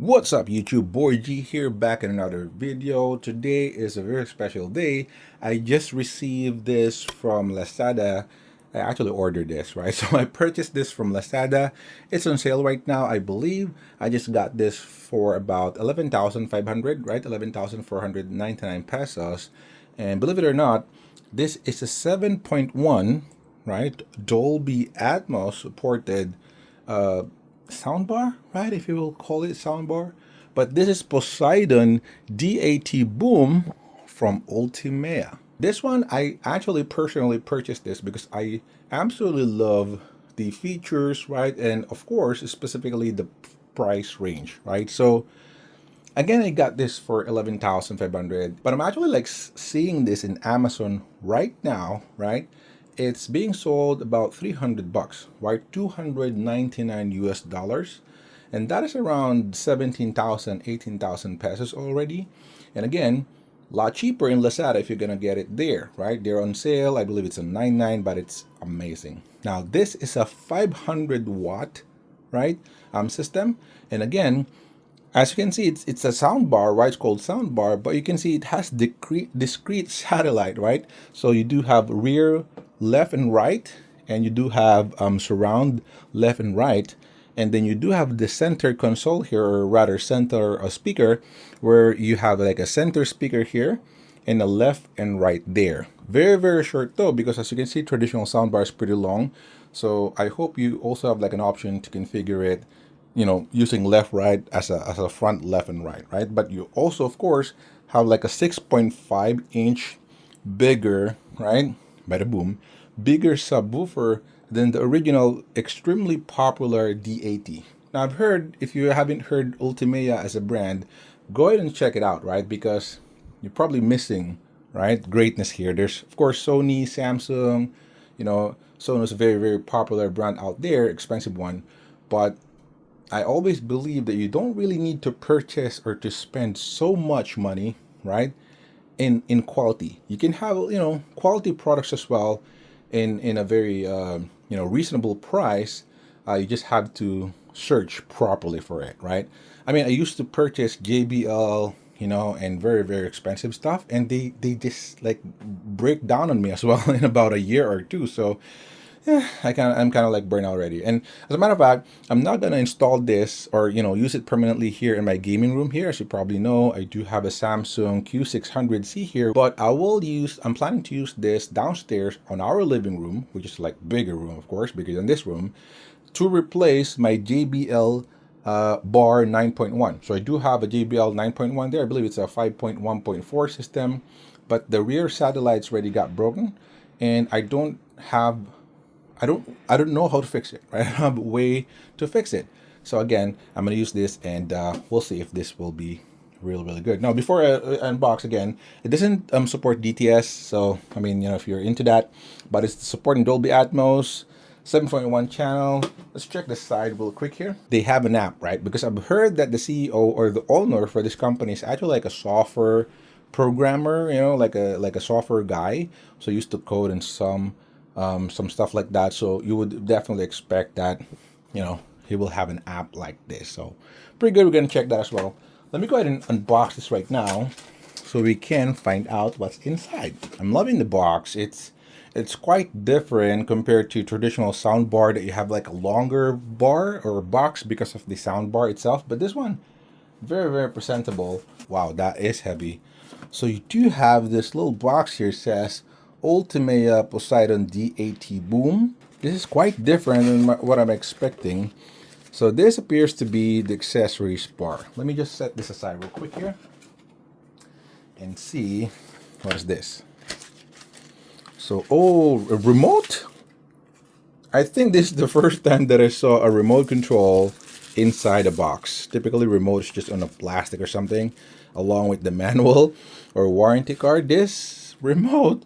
What's up YouTube, Boy G here, back in another video. Today is a very special day. I just received this from Lazada. I actually ordered this, right? So I purchased this from Lazada. It's on sale right now, I believe. I just got this for about 11,500, right? 11,499 pesos. And believe it or not, this is a 7.1, right? Dolby Atmos supported soundbar, right? If you will call it soundbar. But this is Poseidon D80 Boom from Ultimea. This one, I actually personally purchased this because I absolutely love the features, right? And of course, specifically the price range, right? So again, I got this for 11,500, but I'm actually like seeing this in Amazon right now, right? It's being sold about 300 bucks, right? 299 US dollars. And that is around 17,000, 18,000 pesos already. And again, a lot cheaper in Lazada if you're gonna get it there, right? They're on sale. I believe it's a 99, but it's amazing. Now, this is a 500 watt, right, system. And again, as you can see, it's a sound bar, right? It's called sound bar, but you can see it has discrete satellite, right? So you do have rear, left, and right, and you do have surround left and right, and then you do have the center console here, or rather center speaker, where you have like a center speaker here and a left and right there. Very short though, because as you can see, traditional soundbar is pretty long. So I hope you also have like an option to configure it, you know, using left, right as a front, left and right? But you also, of course, have like a 6.5 inch bigger, right? Bada boom, bigger subwoofer than the original extremely popular D80. Now I've heard, if you haven't heard Ultimea as a brand, go ahead and check it out, right? Because you're probably missing, right, greatness here. There's of course Sony, Samsung, you know, Sony's a very popular brand out there, expensive one, but I always believe that you don't really need to purchase or to spend so much money, right, in quality. You can have, you know, quality products as well in a very reasonable price. You just have to search properly for it, right? I mean, I used to purchase JBL, you know, and very expensive stuff, and they just like break down on me as well in about a year or two. So I'm kind of like burnt out already. And as a matter of fact, I'm not gonna install this or, you know, use it permanently here in my gaming room here. As you probably know, I do have a Samsung Q600C here, but I'm planning to use this downstairs on our living room, which is like bigger room, of course, bigger than this room, to replace my JBL bar 9.1. So I do have a JBL 9.1 there. I believe it's a 5.1.4 system, but the rear satellites already got broken, and I don't know how to fix it, right? I don't have a way to fix it. So again, I'm going to use this, and we'll see if this will be really good. Now, before I unbox again, it doesn't support DTS. So, I mean, you know, if you're into that, but it's supporting Dolby Atmos 7.1 channel. Let's check the side real quick here. They have an app, right? Because I've heard that the CEO or the owner for this company is actually like a software programmer, you know, like a software guy. So used to code in some stuff like that. So you would definitely expect that, you know, he will have an app like this. So pretty good. We're going to check that as well. Let me go ahead and unbox this right now so we can find out what's inside. I'm loving the box. It's quite different compared to traditional sound bar that you have like a longer bar or box because of the sound bar itself. But this one, very presentable. Wow, that is heavy. So you do have this little box here, says Ultimea Poseidon D80 Boom. This is quite different than what I'm expecting. So this appears to be the accessories bar. Let me just set this aside real quick here and see what is this. So, oh, a remote? I think this is the first time that I saw a remote control inside a box. Typically remote is just on a plastic or something along with the manual or warranty card. This remote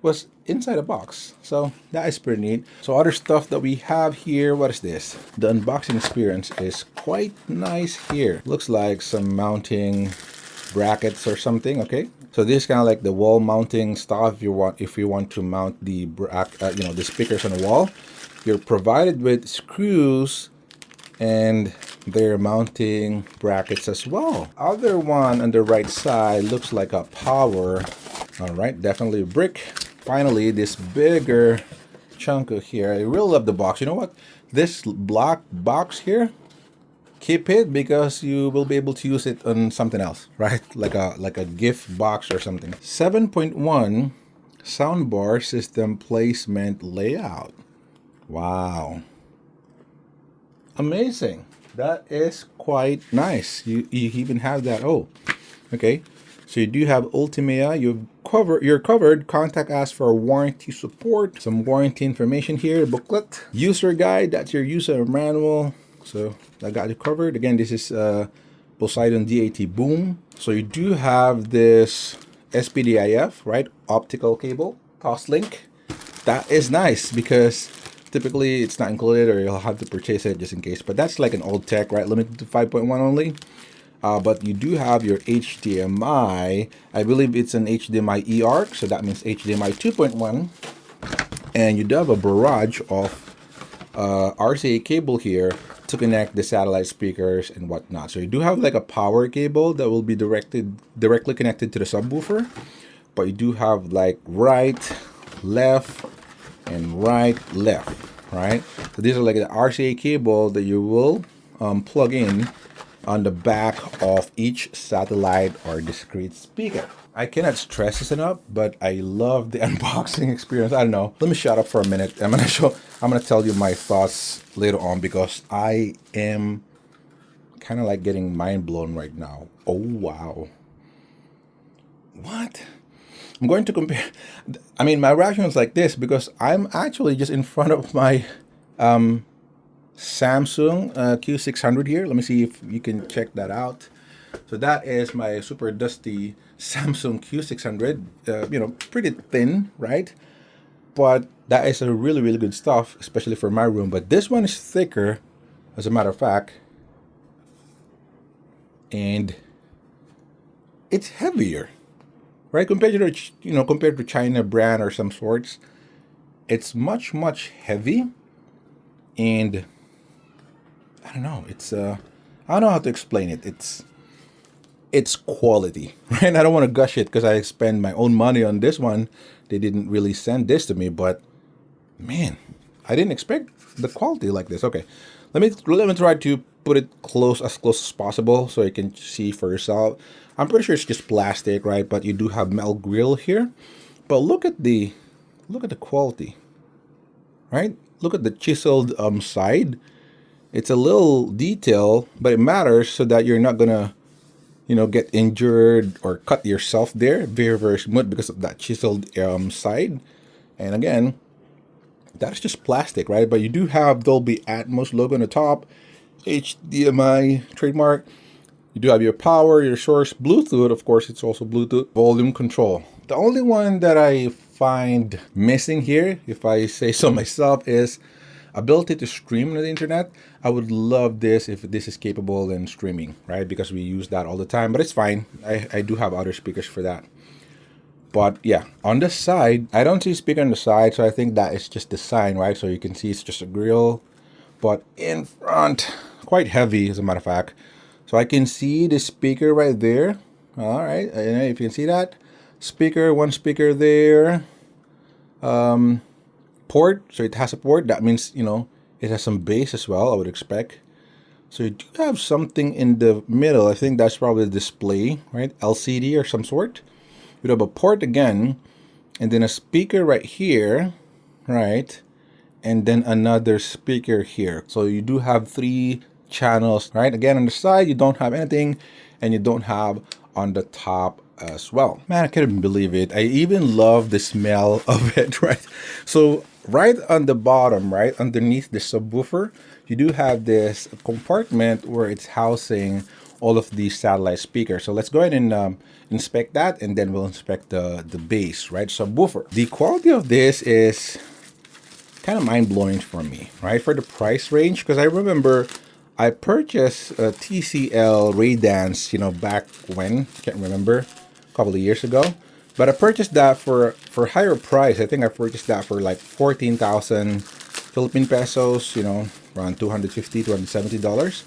was inside a box, so that is pretty neat. So other stuff that we have here, what is this? The unboxing experience is quite nice here. Looks like some mounting brackets or something. Okay, so this is kind of like the wall mounting stuff. If you want to mount the the speakers on the wall, you're provided with screws and their mounting brackets as well. Other one on the right side looks like a power. All right, definitely brick. Finally, this bigger chunk of here. I really love the box. You know what? This black box here, keep it because you will be able to use it on something else, right? Like a gift box or something. 7.1 soundbar system placement layout. Wow. Amazing. That is quite nice. You even have that. Oh, okay. So you do have Ultimea. You're covered. Contact us for warranty support. Some warranty information here. Booklet. User guide. That's your user manual. So I got you covered. Again, this is Poseidon D80 boom. So you do have this SPDIF, right? Optical cable. Toslink. That is nice because typically it's not included, or you'll have to purchase it just in case. But that's like an old tech, right? Limited to 5.1 only. But you do have your HDMI. I believe it's an HDMI eARC, so that means HDMI 2.1. And you do have a barrage of RCA cable here to connect the satellite speakers and whatnot. So you do have like a power cable that will be directly connected to the subwoofer. But you do have like right, left, and right, left, right? So these are like the RCA cable that you will plug in on the back of each satellite or discrete speaker. I cannot stress this enough, but I love the unboxing experience. I don't know. Let me shut up for a minute. I'm gonna tell you my thoughts later on because I am kind of like getting mind blown right now. Oh wow. What? I'm going to compare. I mean, my reaction is like this because I'm actually just in front of my Samsung Q600 here. Let me see if you can check that out. So that is my super dusty Samsung Q600. You know, pretty thin, right? But that is a really, really good stuff, especially for my room. But this one is thicker, as a matter of fact. And it's heavier, right? Compared to, compared to China brand or some sorts. It's much, much heavy. And I don't know. It's I don't know how to explain it. It's quality, right? I don't want to gush it because I spend my own money on this one. They didn't really send this to me, but man, I didn't expect the quality like this. Okay, let me try to put it close as possible so you can see for yourself. I'm pretty sure it's just plastic, right? But you do have metal grill here. But look at the quality, right? Look at the chiseled side. It's a little detail, but it matters so that you're not gonna, get injured or cut yourself there. Very, very smooth because of that chiseled side. And again, that's just plastic, right? But you do have Dolby Atmos logo on the top, HDMI trademark. You do have your power, your source, Bluetooth. Of course, it's also Bluetooth. Volume control. The only one that I find missing here, if I say so myself, is ability to stream on the internet. I would love this if this is capable in streaming, right? Because we use that all the time, but it's fine. I do have other speakers for that. But yeah, on the side, I don't see speaker on the side, so I think that is just design, right? So you can see it's just a grill. But in front, quite heavy as a matter of fact. So I can see the speaker right there. All right, if you can see that. One speaker there. Port, so it has a port. That means, it has some bass as well, I would expect. So you do have something in the middle. I think that's probably the display, right? LCD or some sort. You have a port again, and then a speaker right here, right? And then another speaker here. So you do have 3 channels, right? Again, on the side, you don't have anything, and you don't have on the top as well. Man, I couldn't believe it. I even love the smell of it, right? So right on the bottom, right underneath the subwoofer, you do have this compartment where it's housing all of these satellite speakers. So let's go ahead and inspect that, and then we'll inspect the bass, right? Subwoofer. The quality of this is kind of mind-blowing for me, right? For the price range, because I remember I purchased a TCL Raydance, back when, can't remember, a couple of years ago. But I purchased that for higher price. I think I purchased that for like 14,000 Philippine pesos, around $250, $270.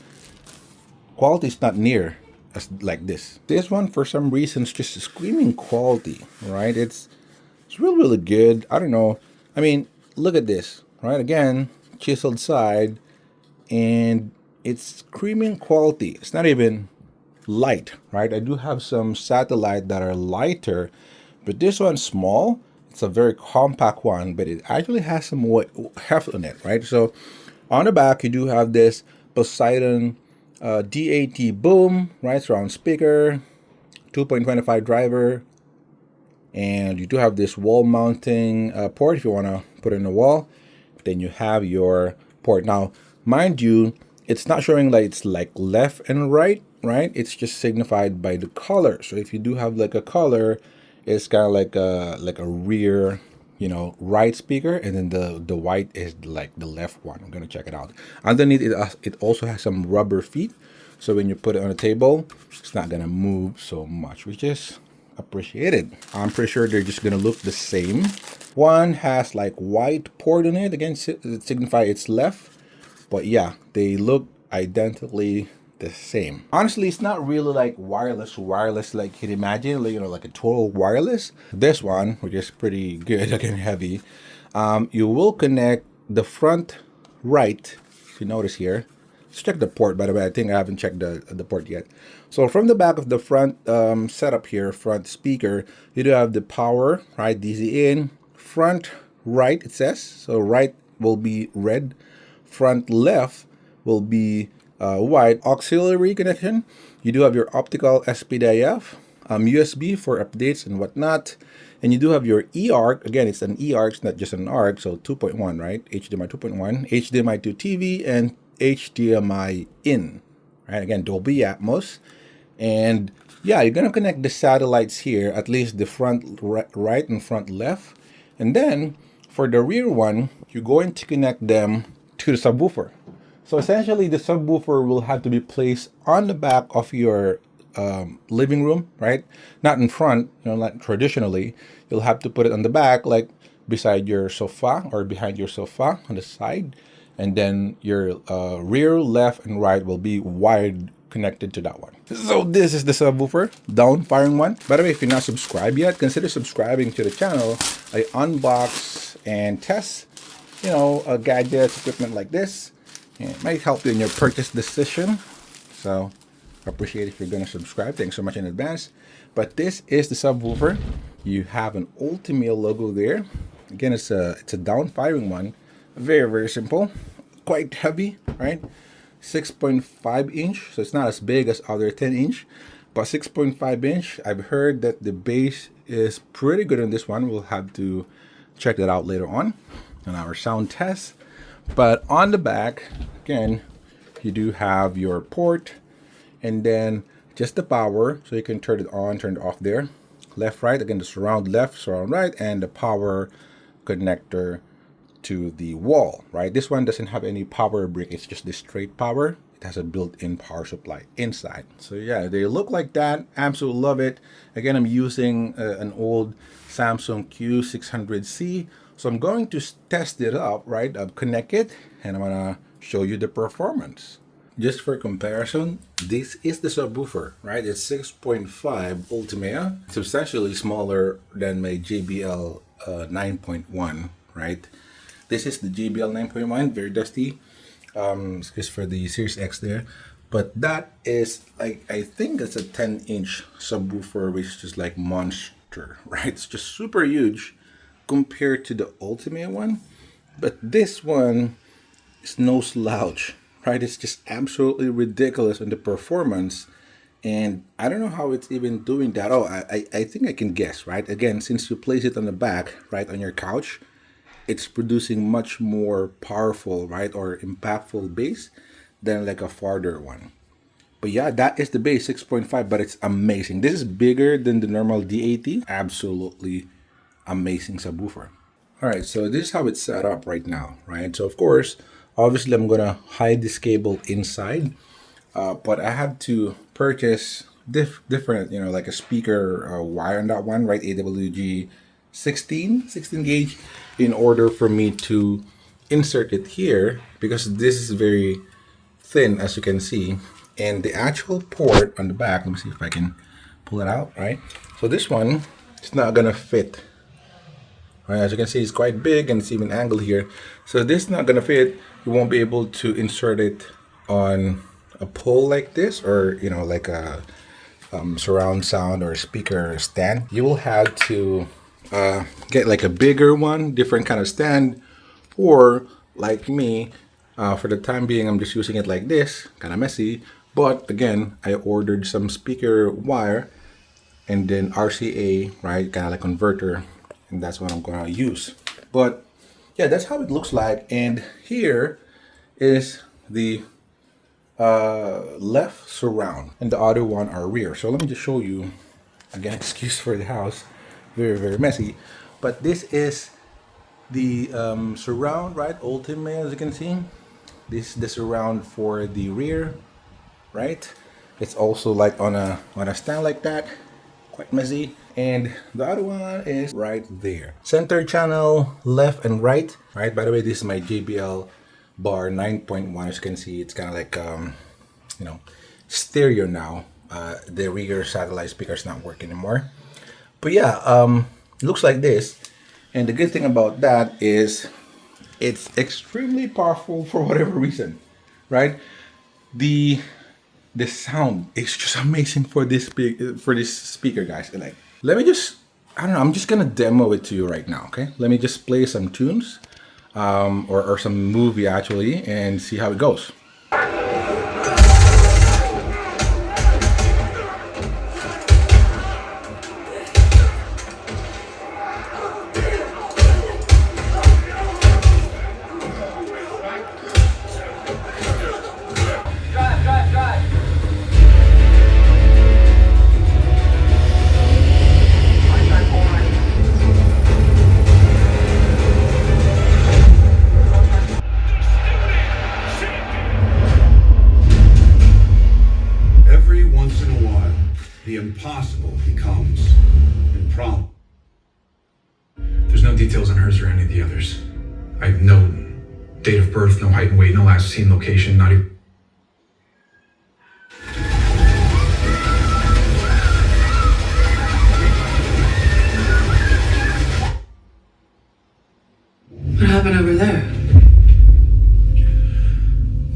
quality is not near as like this. This one, for some reason, is just screaming quality, right? It's really good. I don't know. I mean, look at this, right? Again, chiseled side, and it's screaming quality. It's not even light, right? I do have some satellite that are lighter, but this one's small. It's a very compact one, but it actually has some heft on it, right? So on the back, you do have this Poseidon D80 boom, right? Surround speaker, 2.25 driver, and you do have this wall mounting port if you want to put it in the wall. Then you have your port. Now, mind you, it's not showing like it's like left and right, right? It's just signified by the color. So if you do have like a color, it's kind of like a rear, you know, right speaker, and then the white is like the left one. I'm gonna check it out. Underneath it also has some rubber feet, so when you put it on a table, it's not gonna move so much, which is appreciated. I'm pretty sure they're just gonna look the same. One has like white port in it, again signify it's left, but yeah, they look identically the same. Honestly, it's not really like wireless like you'd imagine, like, you know, like a total wireless. This one, which is pretty good, again heavy, you will connect the front right, if you notice here. Let's check the port, by the way. I think I haven't checked the port yet. So from the back of the front setup here, front speaker, you do have the power, right? DC in, front right, it says. So right will be red, front left will be white. Auxiliary connection, you do have your optical SPDIF, USB for updates and whatnot. And you do have your eARC. Again, it's an eARC, it's not just an ARC, so 2.1, right? HDMI 2.1, HDMI to TV, and HDMI in, right? Again, Dolby Atmos. And yeah, you're gonna connect the satellites here, at least the front right and front left. And then for the rear one, you're going to connect them to the subwoofer. So essentially, the subwoofer will have to be placed on the back of your living room, right? Not in front, you know, like traditionally. You'll have to put it on the back, like beside your sofa or behind your sofa on the side. And then your rear, left, and right will be wired connected to that one. So this is the subwoofer, down firing one. By the way, if you're not subscribed yet, consider subscribing to the channel. I unbox and test, you know, gadgets, equipment like this. And it might help you in your purchase decision. So I appreciate if you're going to subscribe. Thanks so much in advance. But this is the subwoofer. You have an Ultimea logo there. Again, it's a down firing one. Very, very simple. Quite heavy, right? 6.5 inch. So it's not as big as other 10 inch. But 6.5 inch. I've heard that the bass is pretty good on this one. We'll have to check that out later on our sound test. But on the back, again, you do have your port, and then just the power, so you can turn it on, turn it off there. Left, right, again, the surround left, surround right, and the power connector to the wall, right? This one doesn't have any power brick, it's just the straight power. It has a built-in power supply inside. So yeah, they look like that. Absolutely love it. Again, I'm using an old Samsung Q600C. So I'm going to test it up, right? I'll connect it, and I'm gonna show you the performance. Just for comparison, this is the subwoofer, right? It's 6.5 Ultimea, substantially smaller than my JBL 9.1, right? This is the JBL 9.1, very dusty. It's just for the Series X there. But that is, like, I think it's a 10-inch subwoofer, which is just like monster, right? It's just super huge compared to the Ultimate one, but this one is no slouch, right? It's just absolutely ridiculous in the performance, and I don't know how it's even doing that. Oh, I think I can guess, right? Again, since you place it on the back, right, on your couch, it's producing much more powerful, right, or impactful bass than like a farther one. But yeah, that is the bass, 6.5, but it's amazing. This is bigger than the normal D80. Absolutely amazing subwoofer. All right, so this is how it's set up right now, right? So of course, obviously I'm gonna hide this cable inside, but I have to purchase different, you know, like a speaker wire on that one, right? AWG 16 gauge, in order for me to insert it here, because this is very thin, as you can see. And the actual port on the back, let me see if I can pull it out, right? So this one, it's not gonna fit. Right, as you can see, it's quite big and it's even angled here. So this is not gonna fit. You won't be able to insert it on a pole like this, or like a surround sound or speaker stand. You will have to get like a bigger one, different kind of stand, or like me, for the time being, I'm just using it like this, kind of messy. But again, I ordered some speaker wire and then RCA, right, kind of like converter, and that's what I'm gonna use. But yeah, that's how it looks like. And here is the left surround, and the other one are rear. So let me just show you again. Excuse for the house, very messy. But this is the surround, right? Ultimea, as you can see. This is the surround for the rear, right? It's also like on a stand like that, quite messy. And the other one is right there. Center channel, left and right. Right, by the way, this is my JBL bar 9.1. As you can see, it's kind of like stereo now. The rear satellite speaker is not working anymore. But yeah, it looks like this. And the good thing about that is it's extremely powerful for whatever reason, right? The sound is just amazing for this speaker, guys. And like, let me just, I don't know, I'm just gonna demo it to you right now, okay? Let me just play some tunes, or some movie actually, and see how it goes. 'Prom. There's no details on hers or any of the others. I have no date of birth, no height and weight, no last seen location, not even... What happened over there?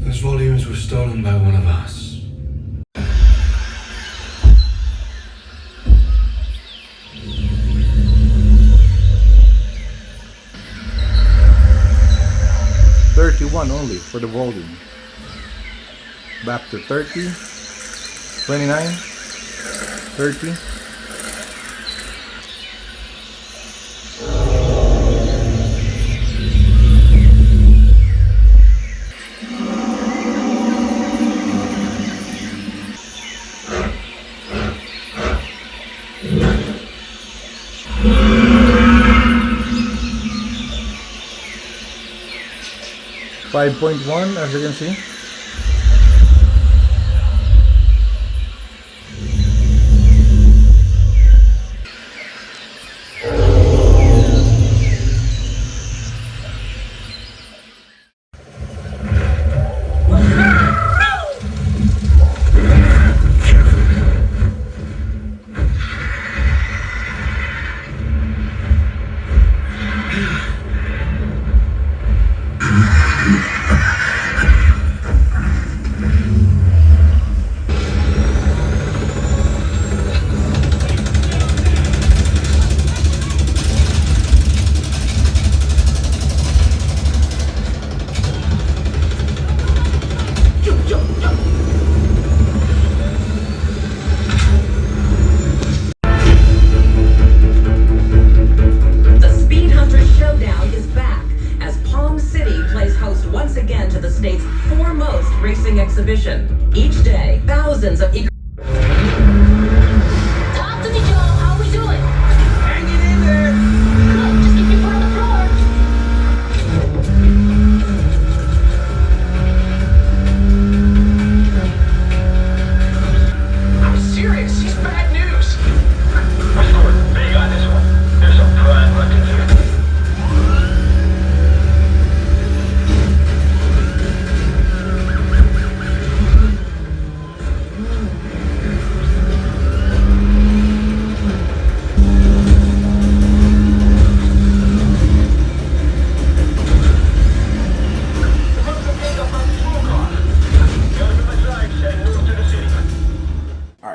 Those volumes were stolen by one of us. $31 only for the volume. Back to 30, 29, 30. .1, as you can see.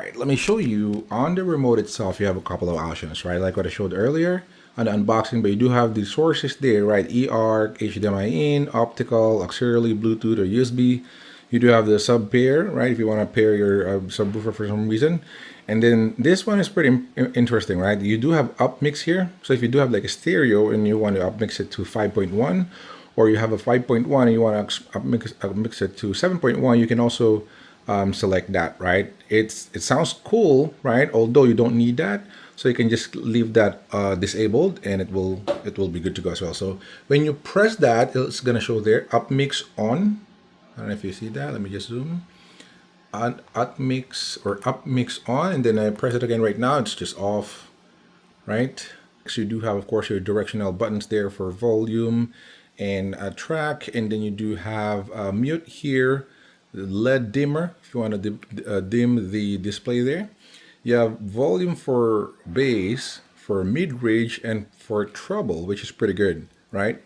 right, let me show you. On the remote itself, you have a couple of options, right? Like what I showed earlier on the unboxing, but you do have the sources there, right? eARC, HDMI in, optical, auxiliary, Bluetooth, or USB. You do have the sub pair, right? If you want to pair your subwoofer for some reason. And then this one is pretty interesting, right? You do have upmix here. So if you do have like a stereo and you want to upmix it to 5.1, or you have a 5.1 and you want to upmix it to 7.1, you can also select that, right? It sounds cool, right? Although you don't need that, so you can just leave that disabled, and it will be good to go as well. So when you press that, it's gonna show there upmix on. I don't know if you see that. Let me just zoom. On upmix on, and then I press it again right now. It's just off, right? So you do have, of course, your directional buttons there for volume and a track, and then you do have mute here, the LED dimmer if you want to dim the display there. You have volume for bass, for mid-range, and for treble, which is pretty good, right?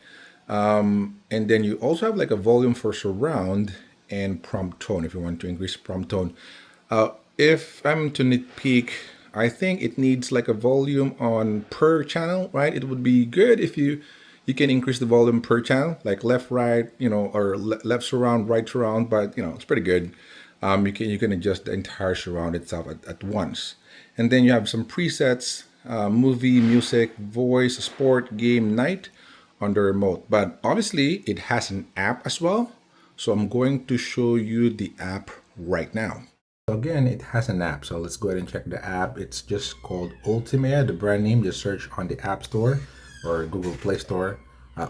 And then you also have like a volume for surround and prompt tone if you want to increase prompt tone. If I'm to nitpick, I think it needs like a volume on per channel, right? It would be good if you can increase the volume per channel, like left, right, or left surround, right surround, but it's pretty good. You can adjust the entire surround itself at once. And then you have some presets, movie, music, voice, sport, game, night on the remote. But obviously it has an app as well. So I'm going to show you the app right now. So again, it has an app. So let's go ahead and check the app. It's just called Ultimea, the brand name. Just search on the App Store or Google Play Store.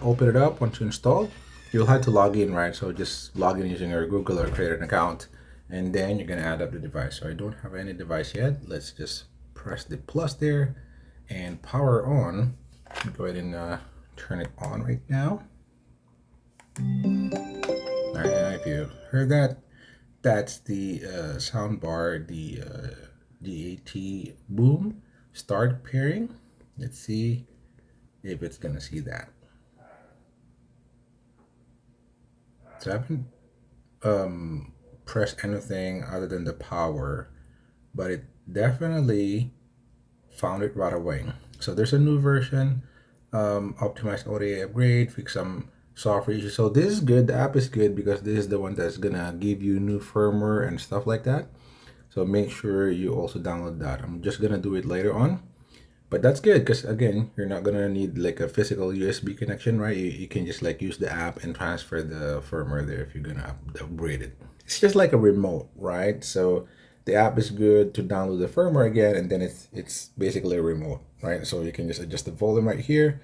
Open it up. Once you install, you'll have to log in, right? So just log in using your Google or create an account, and then you're gonna add up the device. So I don't have any device yet. Let's just press the plus there and power on. Go ahead and turn it on right now. All right, if you heard that, that's the soundbar, the D80 boom. Start pairing. Let's see if it's gonna see that. So I haven't pressed anything other than the power, but it definitely found it right away. So there's a new version, optimized audio upgrade, fix some software issues. So this is good. The app is good because this is the one that's gonna give you new firmware and stuff like that. So make sure you also download that. I'm just gonna do it later on, but that's good because again, you're not gonna need like a physical USB connection, right? You can just like use the app and transfer the firmware there if you're gonna upgrade it. It's just like a remote, right? So the app is good to download the firmware again, and then it's basically a remote, right? So you can just adjust the volume right here.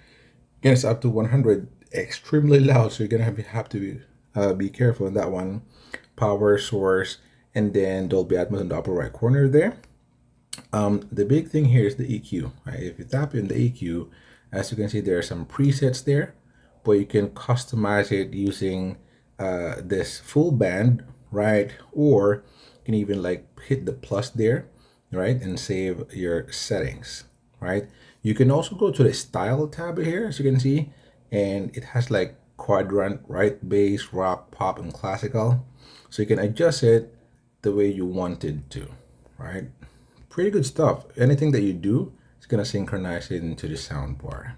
Again, it's up to 100, extremely loud, so you're gonna have to be careful in that one. Power source, and then Dolby Atmos in the upper right corner there. The big thing here is the EQ, right? If you tap in the EQ, as you can see, there are some presets there, but you can customize it using this full band, right? Or you can even like hit the plus there, right? And save your settings, right? You can also go to the style tab here, as you can see, and it has like quadrant, right? Bass, rock, pop, and classical. So you can adjust it the way you want it to, right? Pretty good stuff. Anything that you do, it's gonna synchronize it into the soundbar.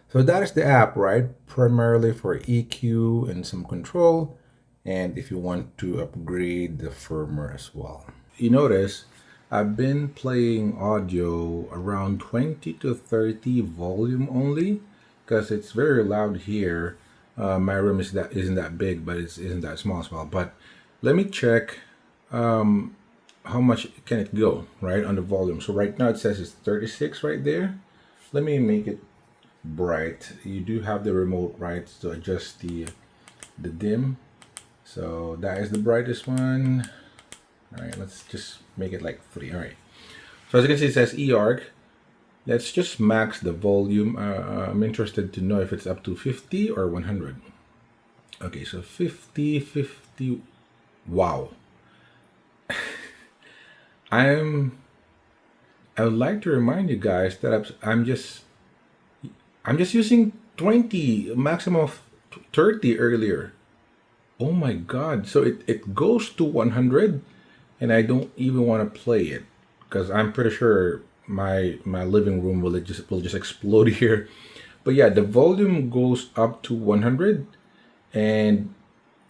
So that is the app, right? Primarily for EQ and some control, and if you want to upgrade the firmware as well. You notice I've been playing audio around 20 to 30 volume only because it's very loud here. My room isn't that big, but it isn't that small as well. But let me check how much can it go, right, on the volume. So right now it says it's 36 right there. Let me make it bright. You do have the remote, right, to adjust the dim. So that is the brightest one. All right, let's just make it like 3. All right. So as you can see, it says eARC. Let's just max the volume. I'm interested to know if it's up to 50 or 100. Okay, so 50. Wow. I would like to remind you guys that I'm just using 20, maximum of 30 earlier. Oh my God. So it goes to 100 and I don't even want to play it because I'm pretty sure my living room will just explode here. But yeah, the volume goes up to 100, and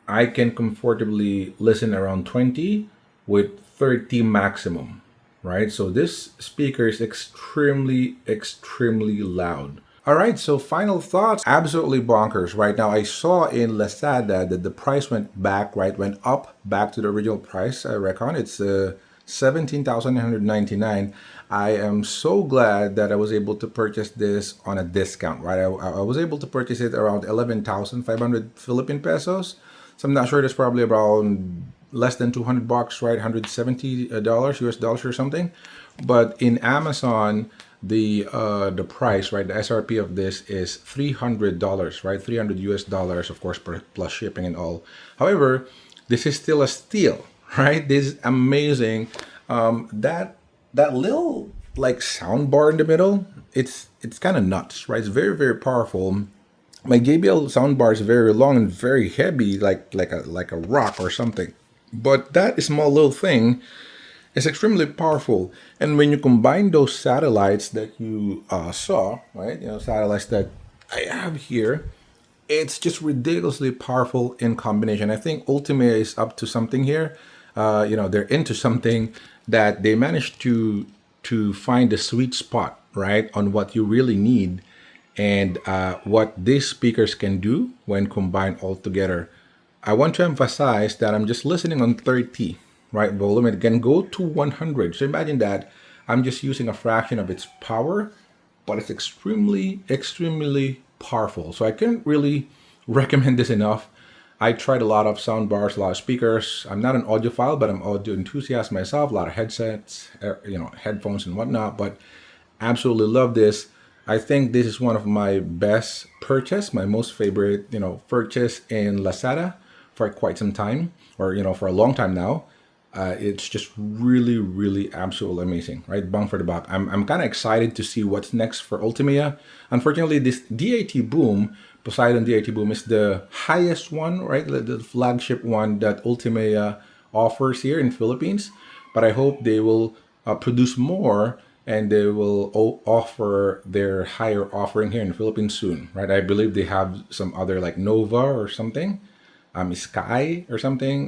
I can comfortably listen around 20 with 30 maximum, right? So this speaker is extremely loud. All right, so final thoughts. Absolutely bonkers. Right now, I saw in Lazada that the price went back, right? Went up back to the original price, I reckon. It's 17,999. I am so glad that I was able to purchase this on a discount, right? I was able to purchase it around 11,500 Philippine pesos. So I'm not sure, it's probably around less than 200 bucks, right? $170 US dollars or something. But in Amazon, the price, right, the SRP of this is $300, right? 300 US dollars, of course, plus shipping and all. However, this is still a steal, right? This is amazing. That little like sound bar in the middle, it's kind of nuts, right? It's very powerful. My JBL soundbar is very long and very heavy, like a rock or something. But that small little thing is extremely powerful. And when you combine those satellites that you saw, right? You know, satellites that I have here, it's just ridiculously powerful in combination. I think Ultimea is up to something here. They're into something that they managed to find the sweet spot, right, on what you really need and what these speakers can do when combined all together. I want to emphasize that I'm just listening on 30, right, volume. It can go to 100. So imagine that I'm just using a fraction of its power, but it's extremely powerful. So I can't really recommend this enough. I tried a lot of sound bars, a lot of speakers. I'm not an audiophile, but I'm audio enthusiast myself. A lot of headsets, headphones and whatnot. But absolutely love this. I think this is one of my best purchase, my most favorite, purchase in Lazada for quite some time, or for a long time now. It's just really absolutely amazing, right? Bang for the buck. I'm kind of excited to see what's next for Ultimea. Unfortunately, this D80 Boom, Poseidon D80 Boom, is the highest one, right? The flagship one that Ultimea offers here in Philippines. But I hope they will produce more, and they will offer their higher offering here in the Philippines soon, right? I believe they have some other like Nova or something, Sky or something,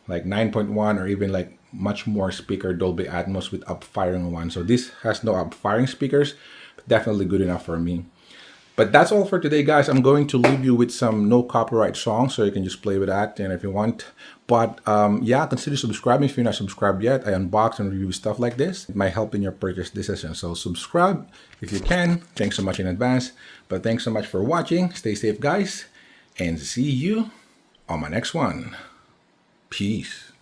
like 9.1, or even like much more speaker Dolby Atmos with up-firing one. So this has no up-firing speakers, but definitely good enough for me. But that's all for today, guys. I'm going to leave you with some no copyright songs, so you can just play with that, and if you want. But yeah, consider subscribing if you're not subscribed yet. I unbox and review stuff like this. It might help in your purchase decision. So subscribe if you can. Thanks so much in advance. But thanks so much for watching. Stay safe, guys, and see you on my next one. Peace.